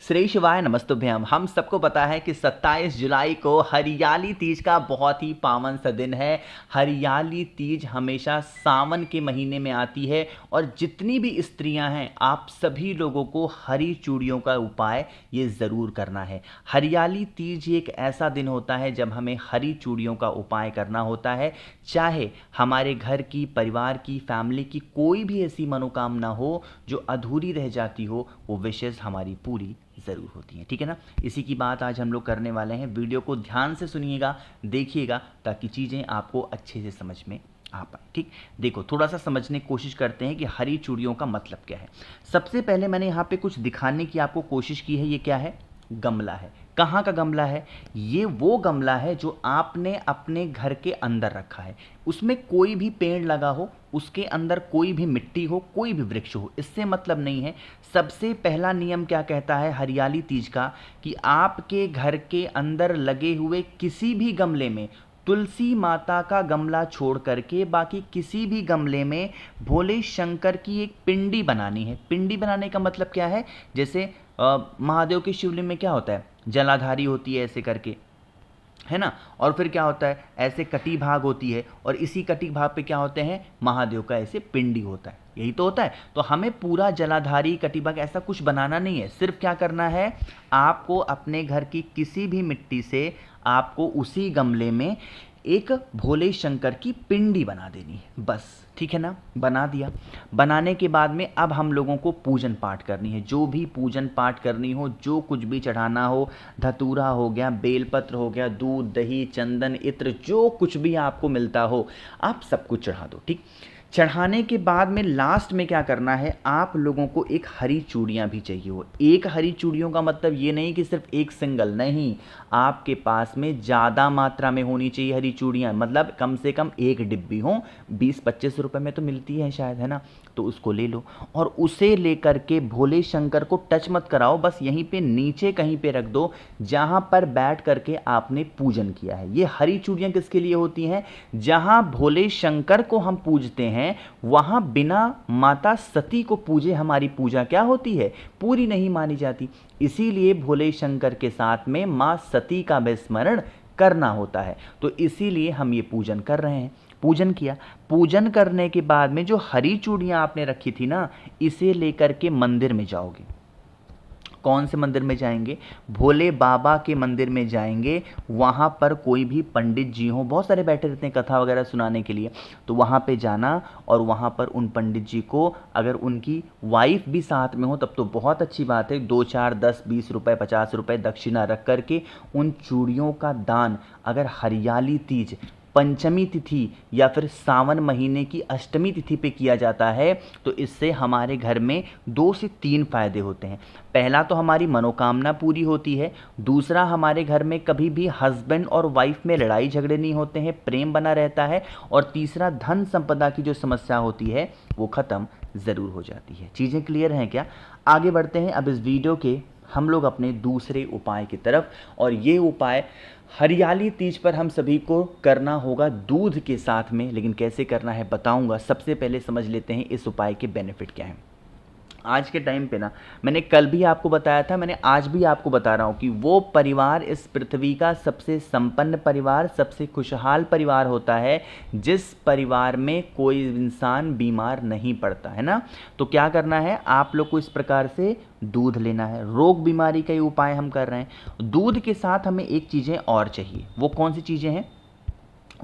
श्री शिवाय नमस्तुभ्यम। हम सबको पता है कि 27 जुलाई को हरियाली तीज का बहुत ही पावन सा दिन है। हरियाली तीज हमेशा सावन के महीने में आती है और जितनी भी स्त्रियां हैं आप सभी लोगों को हरी चूड़ियों का उपाय ये ज़रूर करना है। हरियाली तीज एक ऐसा दिन होता है जब हमें हरी चूड़ियों का उपाय करना होता है। चाहे हमारे घर की, परिवार की, फैमिली की कोई भी ऐसी मनोकामना हो जो अधूरी रह जाती हो, वो विशेष हमारी पूरी ज़रूर होती है। ठीक है ना। इसी की बात आज हम लोग करने वाले हैं। वीडियो को ध्यान से सुनिएगा, देखिएगा, ताकि चीज़ें आपको अच्छे से समझ में आ पाए। ठीक, देखो थोड़ा सा समझने की कोशिश करते हैं कि हरी चूड़ियों का मतलब क्या है। सबसे पहले मैंने यहाँ पे कुछ दिखाने की आपको कोशिश की है। ये क्या है? गमला है। कहाँ का गमला है? ये वो गमला है जो आपने अपने घर के अंदर रखा है। उसमें कोई भी पेड़ लगा हो, उसके अंदर कोई भी मिट्टी हो, कोई भी वृक्ष हो, इससे मतलब नहीं है। सबसे पहला नियम क्या कहता है हरियाली तीज का, कि आपके घर के अंदर लगे हुए किसी भी गमले में तुलसी माता का गमला छोड़ करके बाकी किसी भी गमले में भोले शंकर की एक पिंडी बनानी है। पिंडी बनाने का मतलब क्या है? जैसे महादेव के शिवलिंग में क्या होता है? जलाधारी होती है ऐसे करके, है ना। और फिर क्या होता है? ऐसे कटी भाग होती है और इसी कटी भाग पे क्या होते हैं? महादेव का ऐसे पिंडी होता है। यही तो होता है। तो हमें पूरा जलाधारी कटी भाग ऐसा कुछ बनाना नहीं है। सिर्फ क्या करना है, आपको अपने घर की किसी भी मिट्टी से आपको उसी गमले में एक भोले शंकर की पिंडी बना देनी है, बस। ठीक है ना। बना दिया। बनाने के बाद में अब हम लोगों को पूजन पाठ करनी है। जो भी पूजन पाठ करनी हो, जो कुछ भी चढ़ाना हो, धतूरा हो गया, बेलपत्र हो गया, दूध, दही, चंदन, इत्र, जो कुछ भी आपको मिलता हो आप सब कुछ चढ़ा दो। ठीक। चढ़ाने के बाद में लास्ट में क्या करना है, आप लोगों को एक हरी चूड़ियाँ भी चाहिए हो। एक हरी चूड़ियों का मतलब ये नहीं कि सिर्फ एक सिंगल, नहीं, आपके पास में ज़्यादा मात्रा में होनी चाहिए हरी चूड़ियाँ। मतलब कम से कम एक डिब्बी हो, 20-25 रुपए में तो मिलती है शायद, है ना। तो उसको ले लो और उसे लेकर के भोले शंकर को टच मत कराओ, बस यहीं पे नीचे कहीं पे रख दो जहाँ पर बैठ करके आपने पूजन किया है। ये हरी चूड़ियाँ किसके लिए होती हैं? जहाँ भोले शंकर को हम पूजते हैं वहां बिना माता सती को पूजे हमारी पूजा क्या होती है? पूरी नहीं मानी जाती। इसीलिए भोले शंकर के साथ में मां सती का भी स्मरण करना होता है। तो इसीलिए हम ये पूजन कर रहे हैं। पूजन किया। पूजन करने के बाद में जो हरी चूड़ियां आपने रखी थी ना, इसे लेकर के मंदिर में जाओगे। कौन से मंदिर में जाएंगे? भोले बाबा के मंदिर में जाएंगे। वहाँ पर कोई भी पंडित जी हों, बहुत सारे बैठे रहते हैं कथा वगैरह सुनाने के लिए, तो वहाँ पे जाना और वहाँ पर उन पंडित जी को, अगर उनकी वाइफ भी साथ में हो तब तो बहुत अच्छी बात है, 2, 4, 10, 20 रुपये, 50 रुपये दक्षिणा रख करके उन चूड़ियों का दान, अगर हरियाली तीज पंचमी तिथि या फिर सावन महीने की अष्टमी तिथि पे किया जाता है तो इससे हमारे घर में 2 से 3 फायदे होते हैं। पहला तो हमारी मनोकामना पूरी होती है। दूसरा, हमारे घर में कभी भी हस्बैंड और वाइफ में लड़ाई झगड़े नहीं होते हैं, प्रेम बना रहता है। और तीसरा, धन संपदा की जो समस्या होती है वो ख़त्म ज़रूर हो जाती है। चीज़ें क्लियर हैं क्या? आगे बढ़ते हैं अब इस वीडियो के हम लोग अपने दूसरे उपाय की तरफ। और ये उपाय हरियाली तीज पर हम सभी को करना होगा दूध के साथ में। लेकिन कैसे करना है बताऊंगा। सबसे पहले समझ लेते हैं इस उपाय के बेनिफिट क्या हैं। आज के टाइम पे ना, मैंने कल भी आपको बताया था, मैंने आज भी आपको बता रहा हूँ कि वो परिवार इस पृथ्वी का सबसे संपन्न परिवार, सबसे खुशहाल परिवार होता है जिस परिवार में कोई इंसान बीमार नहीं पड़ता है ना। तो क्या करना है, आप लोग को इस प्रकार से दूध लेना है। रोग बीमारी का ये उपाय हम कर रहे हैं। दूध के साथ हमें एक चीज़ें और चाहिए। वो कौन सी चीज़ें हैं?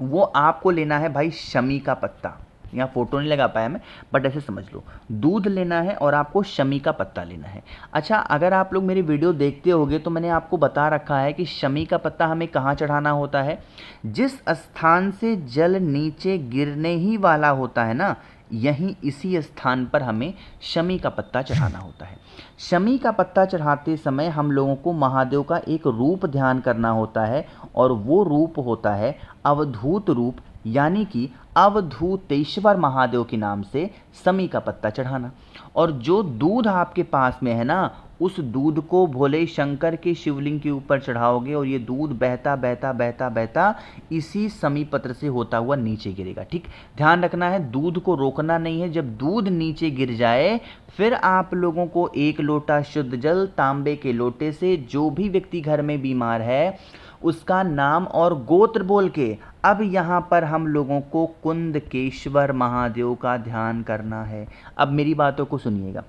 वो आपको लेना है भाई शमी का पत्ता। यहाँ फोटो नहीं लगा पाया मैं, बट ऐसे समझ लो, दूध लेना है और आपको शमी का पत्ता लेना है। अच्छा, अगर आप लोग मेरी वीडियो देखते होगे तो मैंने आपको बता रखा है कि शमी का पत्ता हमें कहाँ चढ़ाना होता है। जिस स्थान से जल नीचे गिरने ही वाला होता है ना, यहीं इसी स्थान पर हमें शमी का पत्ता चढ़ाना होता है। शमी का पत्ता चढ़ाते समय हम लोगों को महादेव का एक रूप ध्यान करना होता है और वो रूप होता है अवधूत रूप, यानी कि अवधूतेश्वर महादेव के नाम से शमी का पत्ता चढ़ाना। और जो दूध आपके पास में है ना, उस दूध को भोले शंकर के शिवलिंग के ऊपर चढ़ाओगे और ये दूध बहता बहता बहता बहता इसी समी पत्र से होता हुआ नीचे गिरेगा। ठीक, ध्यान रखना है, दूध को रोकना नहीं है। जब दूध नीचे गिर जाए फिर आप लोगों को 1 लोटा शुद्ध जल तांबे के लोटे से, जो भी व्यक्ति घर में बीमार है उसका नाम और गोत्र बोल के, अब यहाँ पर हम लोगों को कुंदकेश्वर महादेव का ध्यान करना है। अब मेरी बातों को सुनिएगा,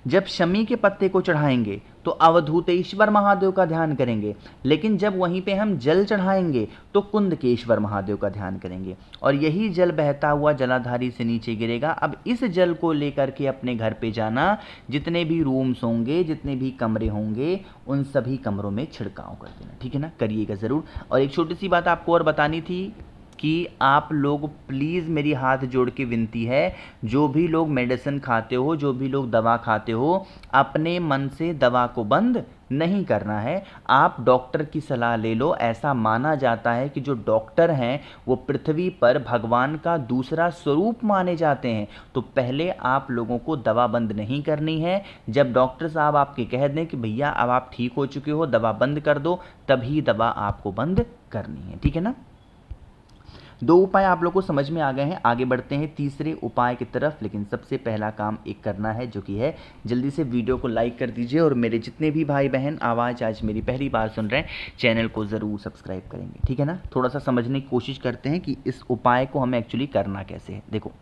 जब शमी के पत्ते को चढ़ाएंगे तो अवधूतेश्वर महादेव का ध्यान करेंगे, लेकिन जब वहीं पे हम जल चढ़ाएंगे तो कुंदकेश्वर महादेव का ध्यान करेंगे और यही जल बहता हुआ जलाधारी से नीचे गिरेगा। अब इस जल को लेकर के अपने घर पे जाना, जितने भी रूम्स होंगे, जितने भी कमरे होंगे, उन सभी कमरों में छिड़काव कर देना। ठीक है ना, करिएगा ज़रूर। और एक छोटी सी बात आपको और बतानी थी कि आप लोग प्लीज़, मेरी हाथ जोड़ के विनती है, जो भी लोग मेडिसिन खाते हो, जो भी लोग दवा खाते हो, अपने मन से दवा को बंद नहीं करना है। आप डॉक्टर की सलाह ले लो। ऐसा माना जाता है कि जो डॉक्टर हैं वो पृथ्वी पर भगवान का दूसरा स्वरूप माने जाते हैं। तो पहले आप लोगों को दवा बंद नहीं करनी है। जब डॉक्टर साहब आपके कह दें कि भैया अब आप ठीक हो चुके हो, दवा बंद कर दो, तभी दवा आपको बंद करनी है। ठीक है ना, 2 उपाय आप लोग को समझ में आ गए हैं। आगे बढ़ते हैं तीसरे उपाय की तरफ, लेकिन सबसे पहला काम एक करना है, जो कि है जल्दी से वीडियो को लाइक कर दीजिए और मेरे जितने भी भाई बहन आवाज़ आज मेरी पहली बार सुन रहे हैं, चैनल को ज़रूर सब्सक्राइब करेंगे। ठीक है ना, थोड़ा सा समझने की कोशिश करते हैं कि इस उपाय को हमें एक्चुअली करना कैसे है। देखो,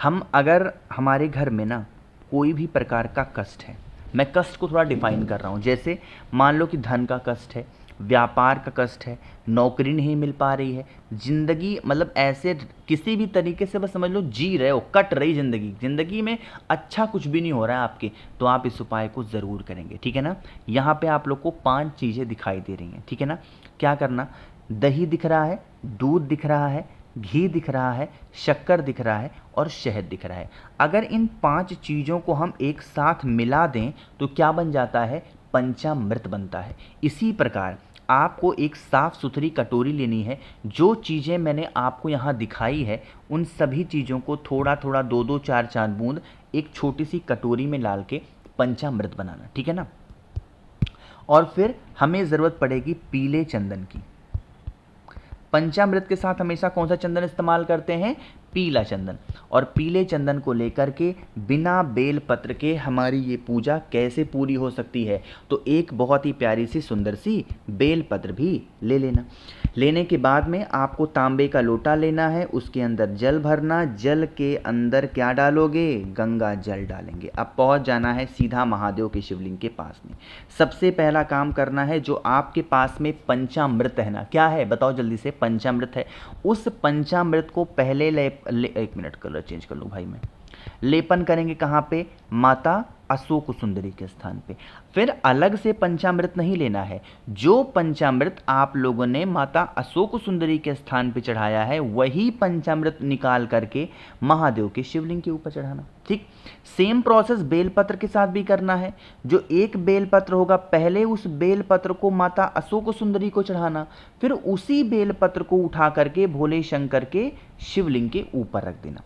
हम अगर हमारे घर में ना कोई भी प्रकार का कष्ट है, मैं कष्ट को थोड़ा डिफाइन कर रहा हूँ, जैसे मान लो कि धन का कष्ट है, व्यापार का कष्ट है, नौकरी नहीं मिल पा रही है, ज़िंदगी मतलब ऐसे किसी भी तरीके से बस समझ लो जी रहे हो, कट रही ज़िंदगी में अच्छा कुछ भी नहीं हो रहा है आपके, तो आप इस उपाय को ज़रूर करेंगे। ठीक है ना, यहाँ पे आप लोग को 5 चीज़ें दिखाई दे रही हैं। ठीक है ना, क्या करना, दही दिख रहा है, दूध दिख रहा है, घी दिख रहा है, शक्कर दिख रहा है और शहद दिख रहा है। अगर इन 5 चीज़ों को हम एक साथ मिला दें तो क्या बन जाता है, पंचामृत बनता है। इसी प्रकार आपको एक साफ सुथरी कटोरी लेनी है, जो चीज़ें मैंने आपको यहाँ दिखाई है उन सभी चीज़ों को थोड़ा थोड़ा 2-2 4-4 बूंद एक छोटी सी कटोरी में डाल के पंचामृत बनाना। ठीक है ना, और फिर हमें ज़रूरत पड़ेगी पीले चंदन की। पंचामृत के साथ हमेशा कौन सा चंदन इस्तेमाल करते हैं, पीला चंदन। और पीले चंदन को लेकर के बिना बेल पत्र के हमारी ये पूजा कैसे पूरी हो सकती है, तो एक बहुत ही प्यारी सी सुंदर सी बेल पत्र भी ले लेना। लेने के बाद में आपको तांबे का लोटा लेना है, उसके अंदर जल भरना, जल के अंदर क्या डालोगे, गंगा जल डालेंगे। अब पहुंच जाना है सीधा महादेव के शिवलिंग के पास में। सबसे पहला काम करना है, जो आपके पास में पंचामृत है ना, क्या है बताओ जल्दी से, पंचामृत है, उस पंचामृत को पहले एक मिनट कलर चेंज कर लूँ भाई मैं, लेपन करेंगे कहाँ पे, माता अशोक सुंदरी के स्थान पे। फिर अलग से पंचामृत नहीं लेना है, जो पंचामृत आप लोगों ने माता अशोक सुंदरी के स्थान पे चढ़ाया है वही पंचामृत निकाल करके महादेव के शिवलिंग के ऊपर चढ़ाना। ठीक, सेम प्रोसेस बेलपत्र के साथ भी करना है। जो एक बेलपत्र होगा पहले उस बेलपत्र को माता अशोक सुंदरी को चढ़ाना, फिर उसी बेलपत्र को उठा करके भोले शंकर के शिवलिंग के ऊपर रख देना।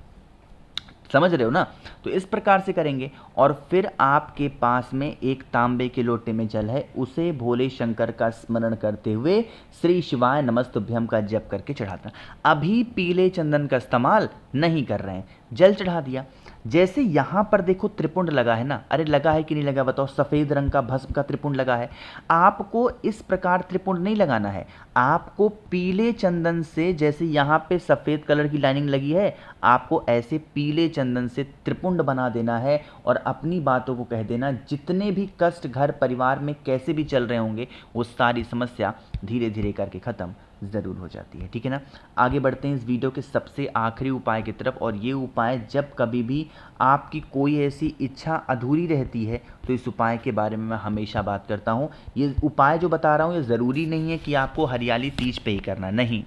समझ रहे हो ना, तो इस प्रकार से करेंगे। और फिर आपके पास में एक तांबे के लोटे में जल है, उसे भोले शंकर का स्मरण करते हुए श्री शिवाय नमस्तुभ्यम का जप करके चढ़ाता। अभी पीले चंदन का इस्तेमाल नहीं कर रहे हैं, जल चढ़ा दिया। जैसे यहाँ पर देखो त्रिपुंड लगा है ना, अरे लगा है कि नहीं लगा बताओ, सफ़ेद रंग का भस्म का त्रिपुंड लगा है। आपको इस प्रकार त्रिपुंड नहीं लगाना है, आपको पीले चंदन से, जैसे यहाँ पे सफ़ेद कलर की लाइनिंग लगी है, आपको ऐसे पीले चंदन से त्रिपुंड बना देना है और अपनी बातों को कह देना। जितने भी कष्ट घर परिवार में कैसे भी चल रहे होंगे वो सारी समस्या धीरे धीरे करके ख़त्म ज़रूर हो जाती है। ठीक है ना, आगे बढ़ते हैं इस वीडियो के सबसे आखिरी उपाय की तरफ। और ये उपाय जब कभी भी आपकी कोई ऐसी इच्छा अधूरी रहती है तो इस उपाय के बारे में मैं हमेशा बात करता हूँ। ये उपाय जो बता रहा हूँ ये ज़रूरी नहीं है कि आपको हरियाली तीज पे ही करना, नहीं,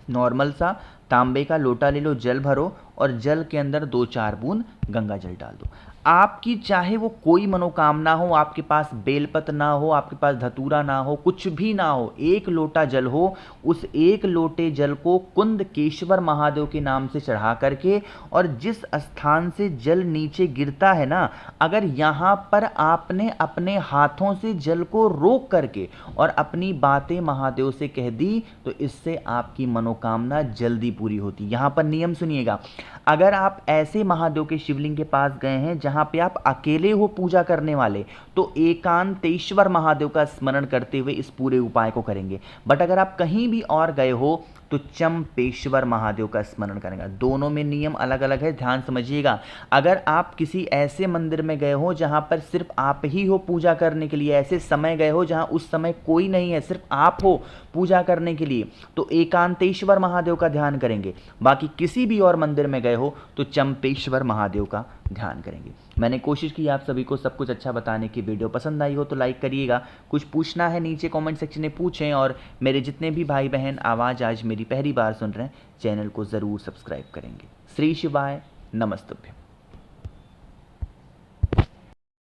नॉर्मल सा तांबे का लोटा ले लो, जल भरो और जल के अंदर 2-4 बूंद गंगा जल डाल दो। आपकी चाहे वो कोई मनोकामना हो, आपके पास बेलपत्र ना हो, आपके पास धतूरा ना हो, कुछ भी ना हो, एक लोटा जल हो, उस एक लोटे जल को कुंदकेश्वर महादेव के नाम से चढ़ा करके, और जिस स्थान से जल नीचे गिरता है ना, अगर यहाँ पर आपने अपने हाथों से जल को रोक करके और अपनी बातें महादेव से कह दी, तो इससे आपकी मनोकामना जल्दी पूरी होती। यहाँ पर नियम सुनिएगा, अगर आप ऐसे महादेव के शिवलिंग के पास गए हैं जहाँ पे आप अकेले हो पूजा करने वाले, तो एकांतेश्वर महादेव का स्मरण करते हुए इस पूरे उपाय को करेंगे। बट अगर आप कहीं भी और गए हो तो चंपेश्वर महादेव का स्मरण करेंगे। दोनों में नियम अलग अलग है, ध्यान समझिएगा। अगर आप किसी ऐसे मंदिर में गए हो जहाँ पर सिर्फ आप ही हो पूजा करने के लिए, ऐसे समय गए हो जहाँ उस समय कोई नहीं है, सिर्फ आप हो पूजा करने के लिए, तो एकांतेश्वर महादेव का ध्यान करेंगे। बाकी किसी भी और मंदिर में गए हो तो चंपेश्वर महादेव का ध्यान करेंगे। मैंने कोशिश की आप सभी को सब कुछ अच्छा बताने की। वीडियो पसंद आई हो तो लाइक करिएगा, कुछ पूछना है नीचे कमेंट सेक्शन में पूछें, और मेरे जितने भी भाई बहन आवाज़ आज मेरी पहली बार सुन रहे हैं, चैनल को ज़रूर सब्सक्राइब करेंगे। श्री शिवाय, नमस्तुभ्यं।